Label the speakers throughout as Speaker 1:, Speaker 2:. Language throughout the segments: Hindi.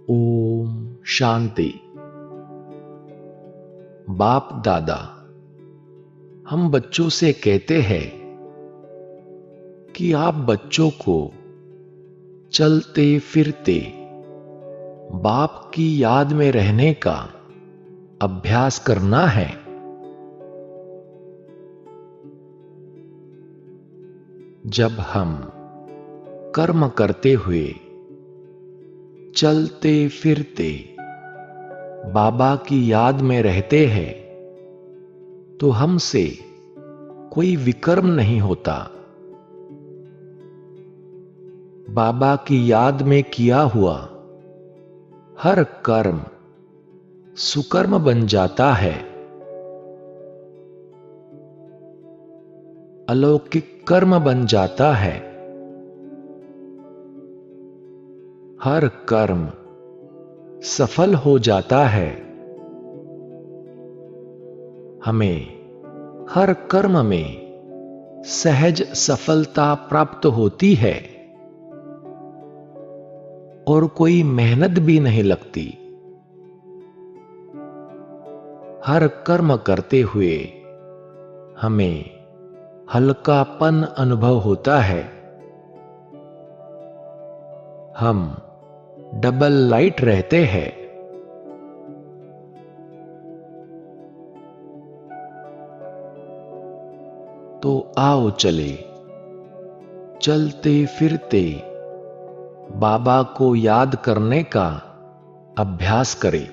Speaker 1: ओम शांति। बाप दादा हम बच्चों से कहते हैं कि आप बच्चों को चलते फिरते बाप की याद में रहने का अभ्यास करना है। जब हम कर्म करते हुए चलते फिरते बाबा की याद में रहते हैं तो हमसे कोई विकर्म नहीं होता। बाबा की याद में किया हुआ हर कर्म सुकर्म बन जाता है। अलौकिक कर्म बन जाता है। हर कर्म सफल हो जाता है। हमें हर कर्म में सहज सफलता प्राप्त होती है और कोई मेहनत भी नहीं लगती। हर कर्म करते हुए हमें हल्कापन अनुभव होता है। हम डबल लाइट रहते हैं। तो आओ चले चलते फिरते बाबा को याद करने का अभ्यास करें।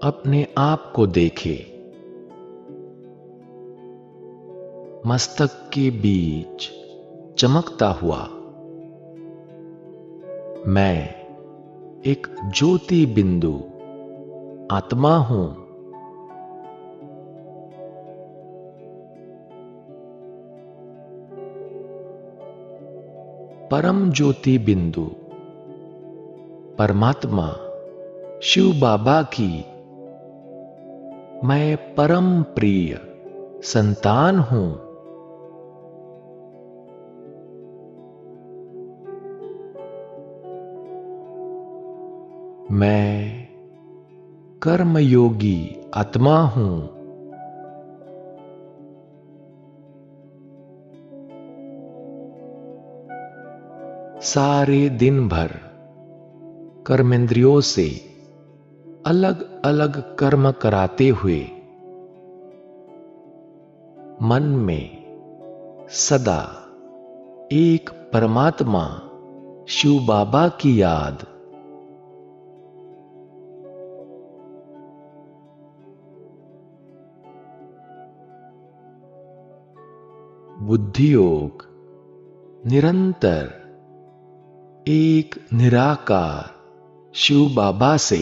Speaker 1: अपने आप को देखें। मस्तक के बीच चमकता हुआ मैं एक ज्योति बिंदु आत्मा हूं। परम ज्योति बिंदु परमात्मा शिव बाबा की मैं परम प्रिय संतान हूं। मैं कर्मयोगी आत्मा हूं। सारे दिन भर कर्मेंद्रियों से अलग अलग कर्म कराते हुए मन में सदा एक परमात्मा शिव बाबा की याद। बुद्धि योग निरंतर एक निराकार शिव बाबा से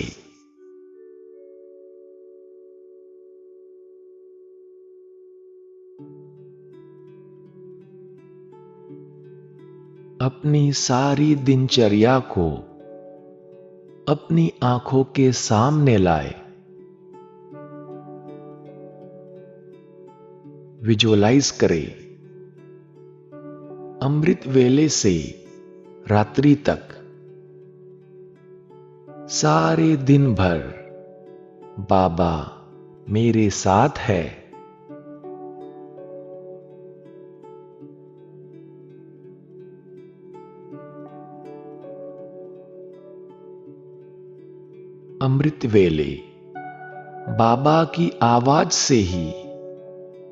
Speaker 1: अपनी सारी दिनचर्या को अपनी आंखों के सामने लाए। विजुअलाइज करें। अमृत वेले से रात्रि तक सारे दिन भर बाबा मेरे साथ है। अमृत वेले बाबा की आवाज से ही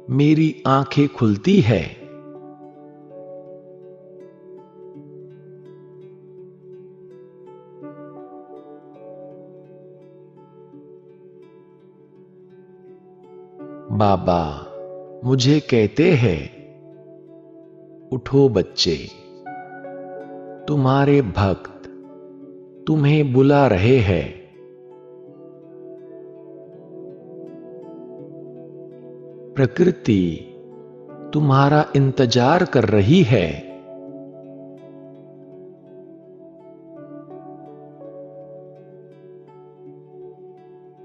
Speaker 1: मेरी आंखें खुलती है। बाबा मुझे कहते हैं, उठो बच्चे, तुम्हारे भक्त तुम्हें बुला रहे हैं। प्रकृति तुम्हारा इंतजार कर रही है।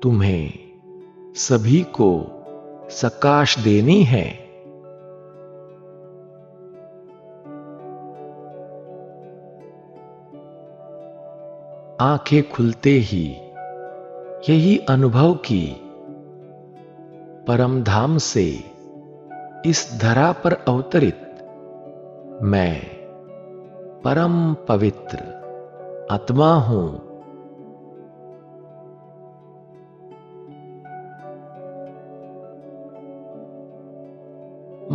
Speaker 1: तुम्हें सभी को सकाश देनी है। आंखें खुलते ही यही अनुभव की परम धाम से इस धरा पर अवतरित मैं परम पवित्र आत्मा हूं।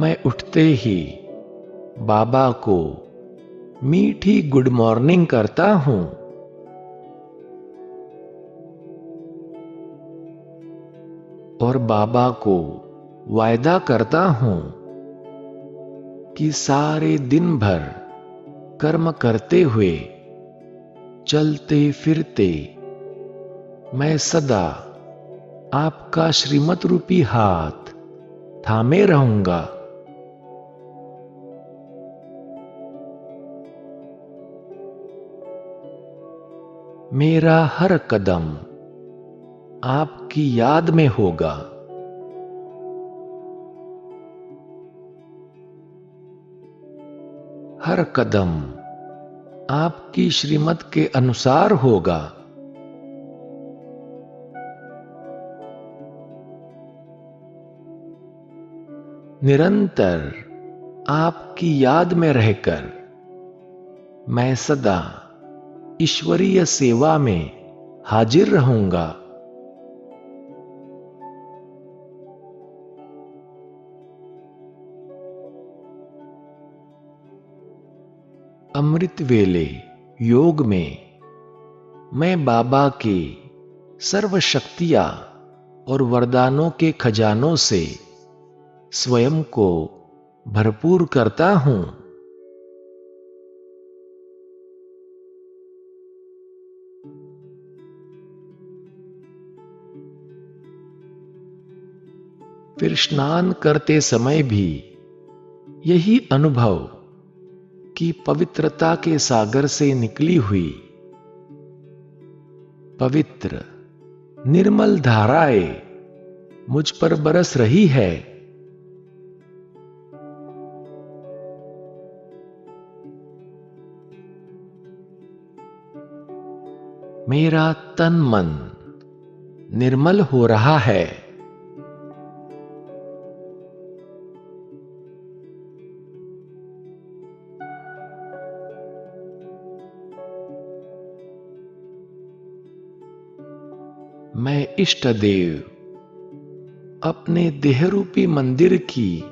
Speaker 1: मैं उठते ही बाबा को मीठी गुड मॉर्निंग करता हूं। और बाबा को वायदा करता हूं कि सारे दिन भर कर्म करते हुए चलते फिरते मैं सदा आपका श्रीमत रूपी हाथ थामे रहूंगा। मेरा हर कदम आपकी याद में होगा। हर कदम आपकी श्रीमत के अनुसार होगा। निरंतर आपकी याद में रहकर मैं सदा ईश्वरीय सेवा में हाजिर रहूंगा। अमृत वेले योग में मैं बाबा के सर्व शक्तियां और वरदानों के खजानों से स्वयं को भरपूर करता हूं। फिर स्नान करते समय भी यही अनुभव कि पवित्रता के सागर से निकली हुई पवित्र निर्मल धाराएं मुझ पर बरस रही है। मेरा तन मन निर्मल हो रहा है। मैं इष्ट देव अपने देहरूपी मंदिर की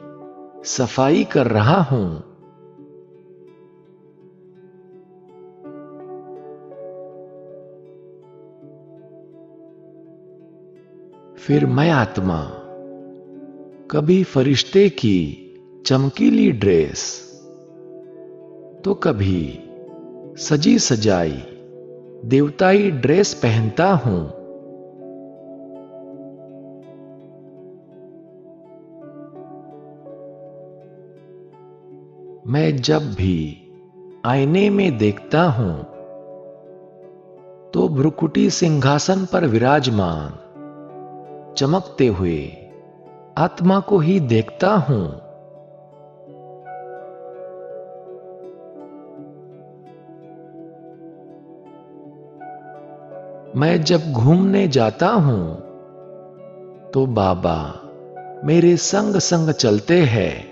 Speaker 1: सफाई कर रहा हूं। फिर मैं आत्मा कभी फरिश्ते की चमकीली ड्रेस तो कभी सजी सजाई देवताई ड्रेस पहनता हूं। मैं जब भी आईने में देखता हूं तो भ्रुकुटी सिंहासन पर विराजमान चमकते हुए आत्मा को ही देखता हूं। मैं जब घूमने जाता हूं तो बाबा मेरे संग संग चलते हैं।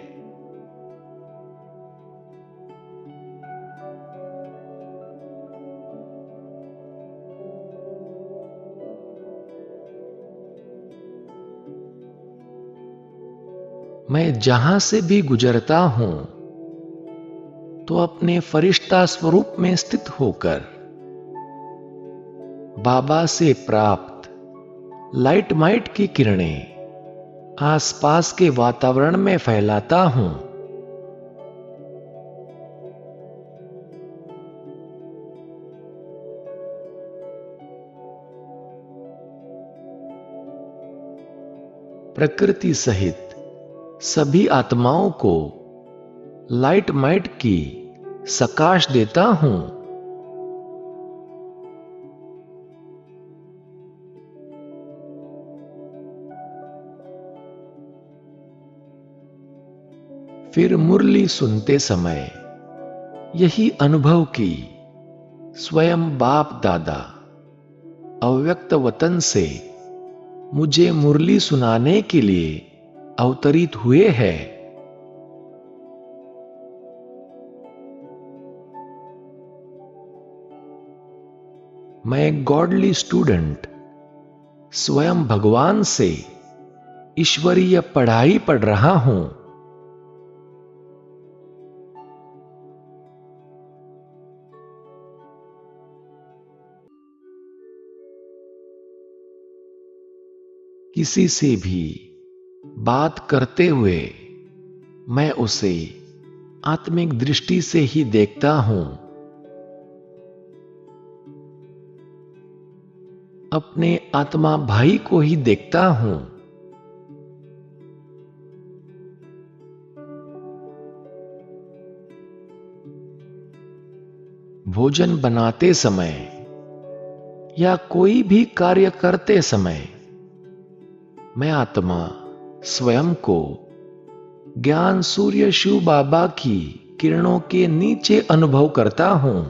Speaker 1: मैं जहां से भी गुजरता हूं तो अपने फरिश्ता स्वरूप में स्थित होकर बाबा से प्राप्त लाइट माइट की किरणें आसपास के वातावरण में फैलाता हूं। प्रकृति सहित सभी आत्माओं को लाइट माइट की सकाश देता हूं। फिर मुरली सुनते समय यही अनुभव की स्वयं बाप दादा अव्यक्त वतन से मुझे मुरली सुनाने के लिए अवतरित हुए हैं। मैं गॉडली स्टूडेंट स्वयं भगवान से ईश्वरीय पढ़ाई पढ़ रहा हूं। किसी से भी बात करते हुए मैं उसे आत्मिक दृष्टि से ही देखता हूं। अपने आत्मा भाई को ही देखता हूं। भोजन बनाते समय या कोई भी कार्य करते समय मैं आत्मा स्वयं को ज्ञान सूर्य शिव बाबा की किरणों के नीचे अनुभव करता हूं।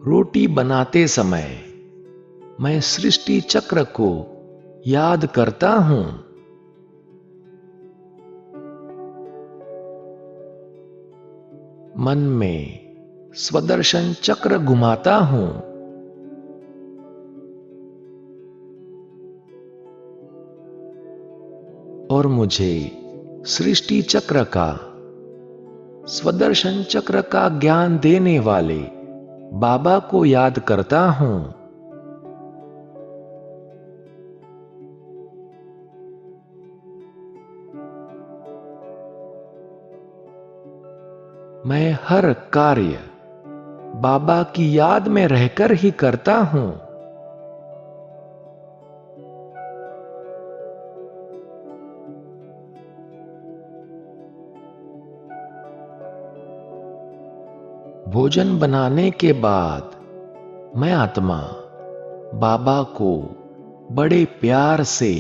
Speaker 1: रोटी बनाते समय मैं सृष्टि चक्र को याद करता हूं। मन में स्वदर्शन चक्र घुमाता हूं। और मुझे सृष्टि चक्र का स्वदर्शन चक्र का ज्ञान देने वाले बाबा को याद करता हूं। मैं हर कार्य बाबा की याद में रहकर ही करता हूं। भोजन बनाने के बाद मैं आत्मा बाबा को बड़े प्यार से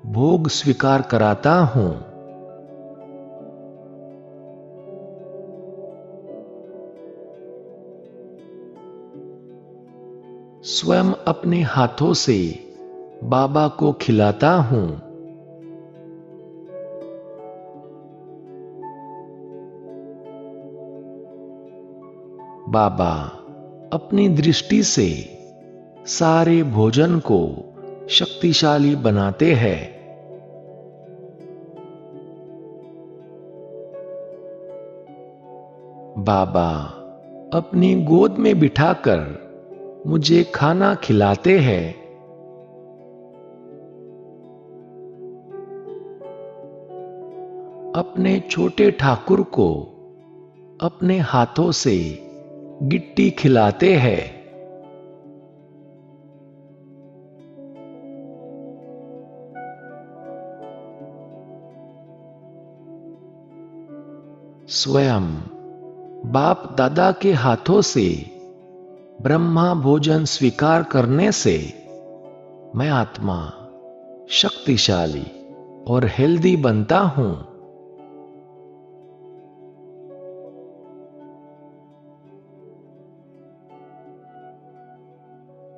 Speaker 1: भोग स्वीकार कराता हूं। स्वयं अपने हाथों से बाबा को खिलाता हूं। बाबा अपनी दृष्टि से सारे भोजन को शक्तिशाली बनाते हैं। बाबा अपनी गोद में बिठाकर मुझे खाना खिलाते हैं। अपने छोटे ठाकुर को अपने हाथों से गिट्टी खिलाते हैं। स्वयं बाप दादा के हाथों से ब्रह्मा भोजन स्वीकार करने से मैं आत्मा शक्तिशाली और हेल्दी बनता हूं।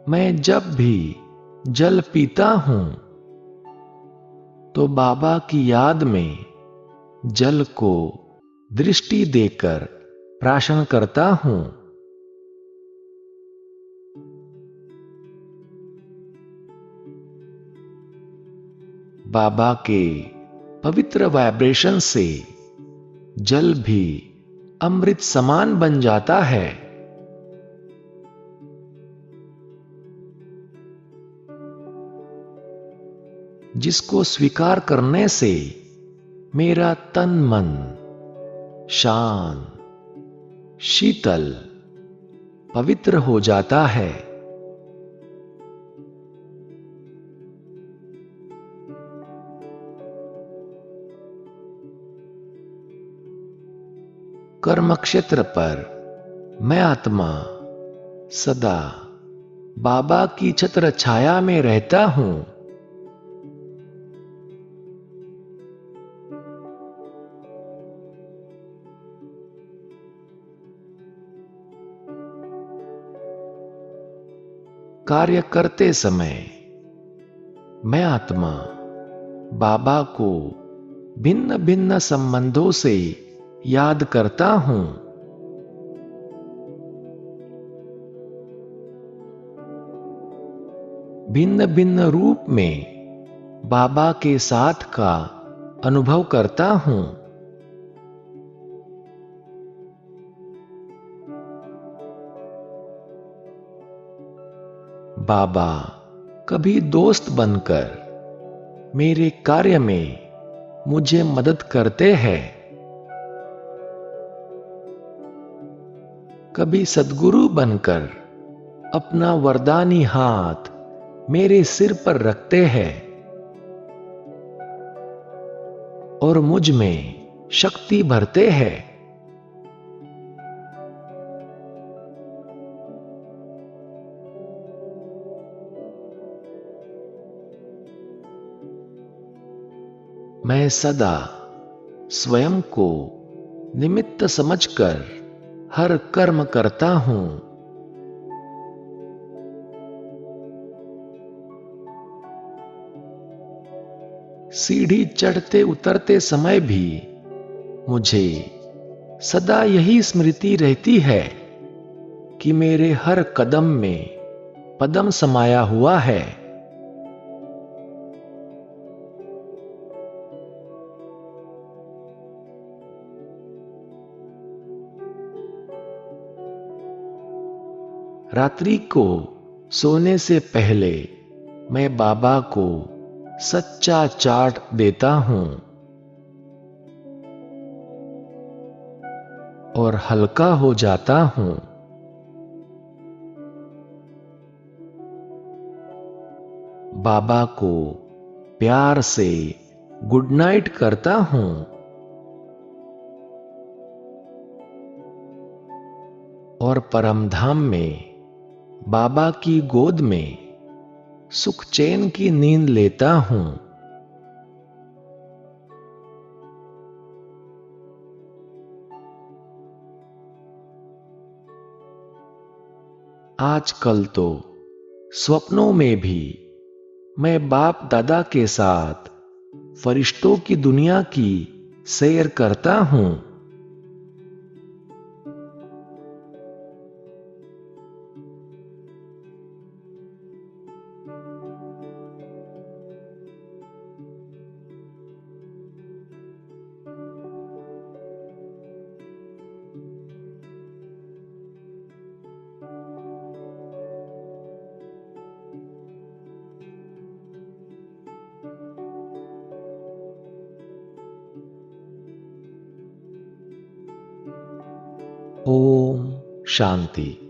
Speaker 1: मैं जब भी जल पीता हूं तो बाबा की याद में जल को दृष्टि देकर प्राशन करता हूं। बाबा के पवित्र वाइब्रेशन से जल भी अमृत समान बन जाता है। जिसको स्वीकार करने से मेरा तन मन शांत, शीतल, पवित्र हो जाता है। कर्म क्षेत्र पर मैं आत्मा सदा बाबा की छत्र छाया में रहता हूं। कार्य करते समय मैं आत्मा बाबा को भिन्न भिन्न संबंधों से याद करता हूं। भिन्न भिन्न रूप में बाबा के साथ का अनुभव करता हूं। बाबा कभी दोस्त बनकर मेरे कार्य में मुझे मदद करते हैं, कभी सद्गुरु बनकर अपना वरदानी हाथ मेरे सिर पर रखते हैं और मुझ में शक्ति भरते हैं। मैं सदा स्वयं को निमित्त समझकर हर कर्म करता हूं। सीढ़ी चढ़ते उतरते समय भी मुझे सदा यही स्मृति रहती है कि मेरे हर कदम में पदम समाया हुआ है। रात्रि को सोने से पहले मैं बाबा को सच्चा चाट देता हूं और हल्का हो जाता हूं। बाबा को प्यार से गुड नाइट करता हूं और परमधाम में बाबा की गोद में सुख चैन की नींद लेता हूं। आजकल तो स्वप्नों में भी मैं बाप दादा के साथ फरिश्तों की दुनिया की सैर करता हूं। ओम शांति।